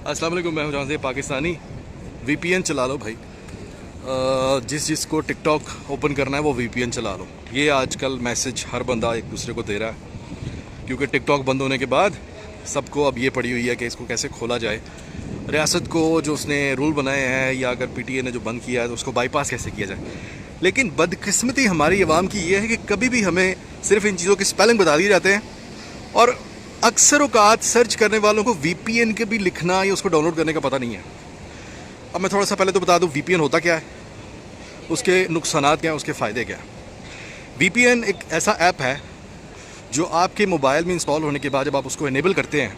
अस्सलाम वालेकुम, मैं हूं जहां से पाकिस्तानी। VPN चला लो भाई। जिसको टिकटॉक ओपन करना है वो VPN चला लो। ये आजकल मैसेज हर बंदा एक दूसरे को दे रहा है, क्योंकि टिकटॉक बंद होने के बाद सबको अब ये पड़ी हुई है कि इसको कैसे खोला जाए। रियासत को जो उसने रूल बनाए हैं, या अगर PTA ने जो बंद किया है तो उसको बाईपास कैसे किया जाए। लेकिन बदकिस्मती हमारी अवाम की ये है कि कभी भी हमें सिर्फ इन चीज़ों के स्पेलिंग बता दिए जाते हैं, और अक्सर औकात सर्च करने वालों को VPN के भी लिखना या उसको डाउनलोड करने का पता नहीं है। अब मैं थोड़ा सा पहले तो बता दूं VPN होता क्या है, उसके नुकसानात क्या हैं, उसके फ़ायदे क्या हैं। VPN एक ऐसा ऐप है जो आपके मोबाइल में इंस्टॉल होने के बाद जब आप उसको इनेबल करते हैं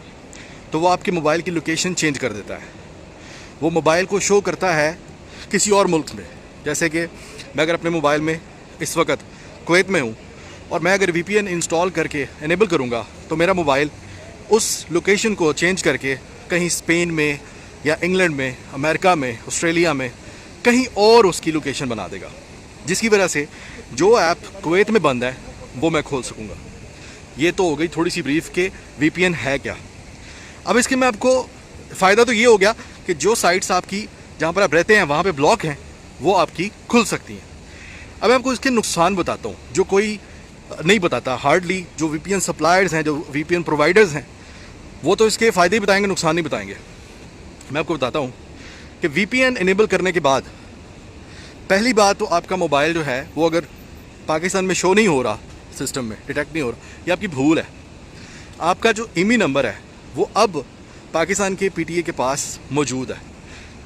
तो वो आपके मोबाइल की लोकेशन चेंज कर देता है। वो मोबाइल को शो करता है किसी और मुल्क में। जैसे कि मैं अगर अपने मोबाइल में इस वक्त कुवैत में हूँ और मैं अगर VPN इंस्टॉल करके इनेबल करूँगा तो मेरा मोबाइल उस लोकेशन को चेंज करके कहीं स्पेन में या इंग्लैंड में, अमेरिका में, ऑस्ट्रेलिया में कहीं और उसकी लोकेशन बना देगा, जिसकी वजह से जो ऐप कुवैत में बंद है वो मैं खोल सकूँगा। ये तो हो गई थोड़ी सी ब्रीफ के VPN है क्या। अब इसके में आपको फ़ायदा तो ये हो गया कि जो साइट्स आपकी जहाँ पर आप रहते हैं वहाँ पे ब्लॉक हैं वो आपकी खुल सकती हैं। अब मैं आपको इसके नुकसान बताता हूँ जो कोई नहीं बताता हार्डली। जो VPN सप्लायर्स हैं, जो VPN प्रोवाइडर्स हैं, वो तो इसके फ़ायदे ही बताएंगे, नुकसान नहीं बताएंगे। मैं आपको बताता हूँ कि VPN इनेबल करने के बाद पहली बात तो आपका मोबाइल जो है वो अगर पाकिस्तान में शो नहीं हो रहा, सिस्टम में डिटेक्ट नहीं हो रहा, ये आपकी भूल है। आपका जो IMEI नंबर है वो अब पाकिस्तान के PTA के पास मौजूद है।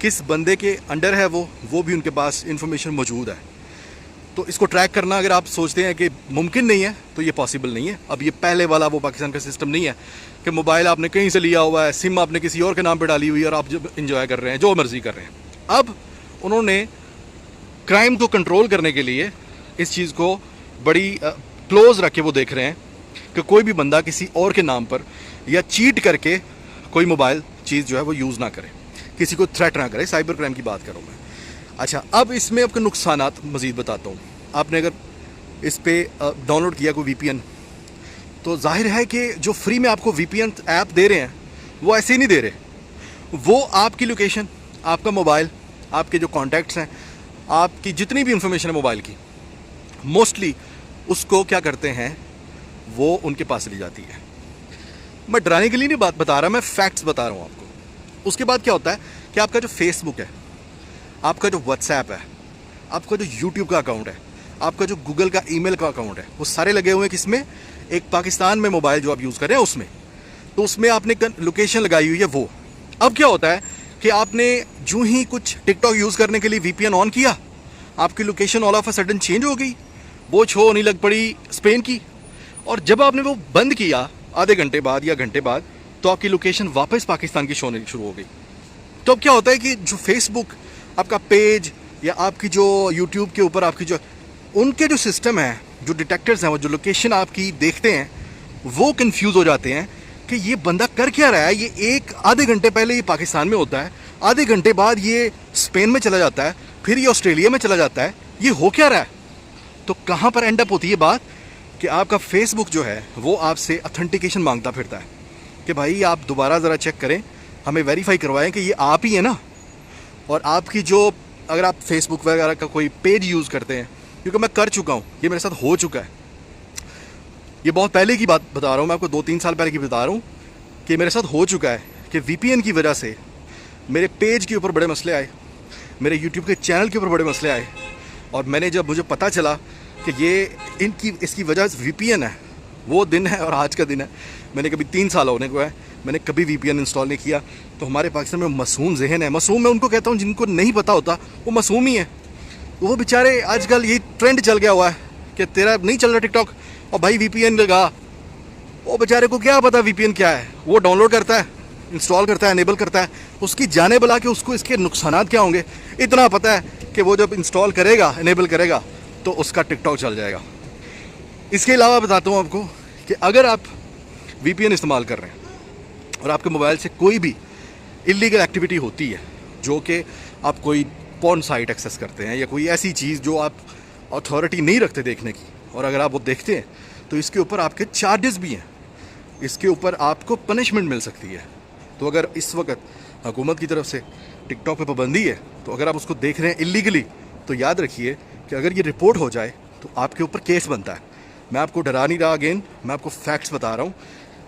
किस बंदे के अंडर है वो भी उनके पास इंफॉर्मेशन मौजूद है। तो इसको ट्रैक करना अगर आप सोचते हैं कि मुमकिन नहीं है तो ये पॉसिबल नहीं है। अब ये पहले वाला वो पाकिस्तान का सिस्टम नहीं है कि मोबाइल आपने कहीं से लिया हुआ है, सिम आपने किसी और के नाम पे डाली हुई है और आप जब इंजॉय कर रहे हैं, जो मर्ज़ी कर रहे हैं। अब उन्होंने क्राइम को कंट्रोल करने के लिए इस चीज़ को बड़ी क्लोज रख के वो देख रहे हैं कि कोई भी बंदा किसी और के नाम पर या चीट करके कोई मोबाइल चीज़ जो है वो यूज़ ना करे, किसी को थ्रेट ना करे। साइबर क्राइम की बात करूँ मैं। अच्छा, अब इसमें आपके नुकसानात मज़ीद बताता हूँ। आपने अगर इस पर डाउनलोड किया कोई VPN तो जाहिर है कि जो फ्री में आपको VPN ऐप दे रहे हैं वो ऐसे ही नहीं दे रहे। वो आपकी लोकेशन, आपका मोबाइल, आपके जो कॉन्टैक्ट्स हैं, आपकी जितनी भी इंफॉर्मेशन है मोबाइल की, मोस्टली उसको क्या करते हैं वो उनके पास चली जाती है। मैं डराने के लिए नहीं बात बता रहा, मैं फैक्ट्स बता रहा हूँ आपको। उसके बाद क्या होता है कि आपका जो फेसबुक है, आपका जो व्हाट्सएप है, आपका जो यूट्यूब का अकाउंट है, आपका जो गूगल का ईमेल का अकाउंट है, वो सारे लगे हुए हैं किसमें? एक पाकिस्तान में मोबाइल जो आप यूज़ कर रहे हैं उसमें। तो उसमें आपने लोकेशन लगाई हुई है वो। अब क्या होता है कि आपने जो ही कुछ टिकटॉक यूज़ करने के लिए VPN ऑन किया, आपकी location all of a sudden change हो गई, वो छो होने लग पड़ी स्पेन की। और जब आपने वो बंद किया आधे घंटे बाद या घंटे बाद, तो आपकी लोकेशन वापस पाकिस्तान की शो होने शुरू हो गई। तो अब क्या होता है कि जो फेसबुक आपका पेज या आपकी जो यूट्यूब के ऊपर आपकी जो उनके जो सिस्टम है, जो डिटेक्टर्स हैं, वो जो लोकेशन आपकी देखते हैं, वो कंफ्यूज हो जाते हैं कि ये बंदा कर क्या रहा है। ये आधे घंटे पहले ये पाकिस्तान में होता है, आधे घंटे बाद ये स्पेन में चला जाता है, फिर ये ऑस्ट्रेलिया में चला जाता है, ये हो क्या रहा है। तो कहाँ पर एंड अप होती है बात कि आपका फेसबुक जो है वो आपसे ऑथेंटिकेशन मांगता फिरता है कि भाई आप दोबारा ज़रा चेक करें, हमें वेरीफाई करवाएं कि ये आप ही है ना। और आपकी जो अगर आप फेसबुक वगैरह का कोई पेज यूज़ करते हैं, क्योंकि मैं कर चुका हूँ, ये मेरे साथ हो चुका है, ये बहुत पहले की बात बता रहा हूँ मैं आपको, 2-3 साल पहले की बता रहा हूँ कि मेरे साथ हो चुका है कि VPN की वजह से मेरे पेज के ऊपर बड़े मसले आए, मेरे YouTube के चैनल के ऊपर बड़े मसले आए। और मुझे पता चला कि ये इसकी वजह से VPN है, वो दिन है और आज का दिन है। मैंने कभी 3 साल होने को है, मैंने कभी VPN इंस्टॉल नहीं किया। तो हमारे पाकिस्तान में मासूम जहन है, मासूम मैं उनको कहता हूँ जिनको नहीं पता होता, वो मासूम ही है। वो बेचारे आजकल ये ट्रेंड चल गया हुआ है कि तेरा नहीं चल रहा टिकटॉक और भाई VPN लगा। वो बेचारे को क्या पता VPN क्या है, वो डाउनलोड करता है, इंस्टॉल करता है, इनेबल करता है, उसकी जाने बुला के उसको इसके नुकसानात क्या होंगे इतना पता है कि वो जब इंस्टॉल करेगा, इनेबल करेगा तो उसका टिकटॉक चल जाएगा। इसके अलावा बताता हूँ आपको कि अगर आप VPN इस्तेमाल कर रहे हैं और आपके मोबाइल से कोई भी इलीगल एक्टिविटी होती है, जो कि आप कोई पॉर्न साइट एक्सेस करते हैं या कोई ऐसी चीज़ जो आप अथॉरिटी नहीं रखते देखने की, और अगर आप वो देखते हैं तो इसके ऊपर आपके चार्जेस भी हैं, इसके ऊपर आपको पनिशमेंट मिल सकती है। तो अगर इस वक्त हुकूमत की तरफ से टिक टॉक पे पाबंदी है, तो अगर आप उसको देख रहे हैं इलीगली तो याद रखिए कि अगर ये रिपोर्ट हो जाए तो आपके ऊपर केस बनता है। मैं आपको डरा नहीं रहा, अगेन मैं आपको फैक्ट्स बता रहा हूँ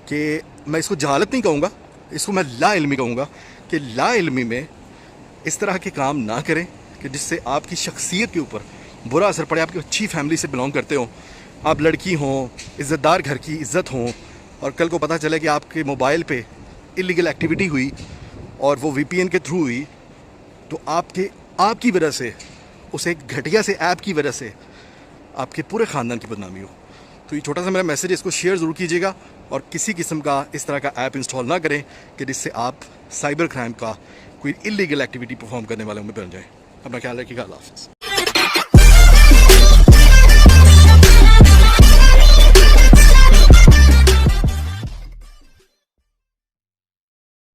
कि मैं इसको जहालत नहीं कहूँगा, इसको मैं ला इल्मी कहूँगा कि ला इल्मी में इस तरह के काम ना करें कि जिससे आपकी शख्सियत के ऊपर बुरा असर पड़े। आपकी अच्छी फैमिली से बिलोंग करते हो, आप लड़की हों, इज़्ज़तदार घर की इज़्ज़त हों, और कल को पता चले कि आपके मोबाइल पे इलीगल एक्टिविटी हुई और वो VPN के थ्रू हुई, तो आपकी वजह से, उस एक घटिया से ऐप की वजह से आपके पूरे ख़ानदान की बदनामी हो। तो ये छोटा सा मेरा मैसेज है, इसको शेयर ज़रूर कीजिएगा और किसी किस्म का इस तरह का ऐप इंस्टॉल ना करें कि जिससे आप साइबर क्राइम का कोई इलीगल एक्टिविटी परफॉर्म करने वाले में बन जाएं। अपना ख्याल रखिएगा। अल्लाह हाफ़िज़।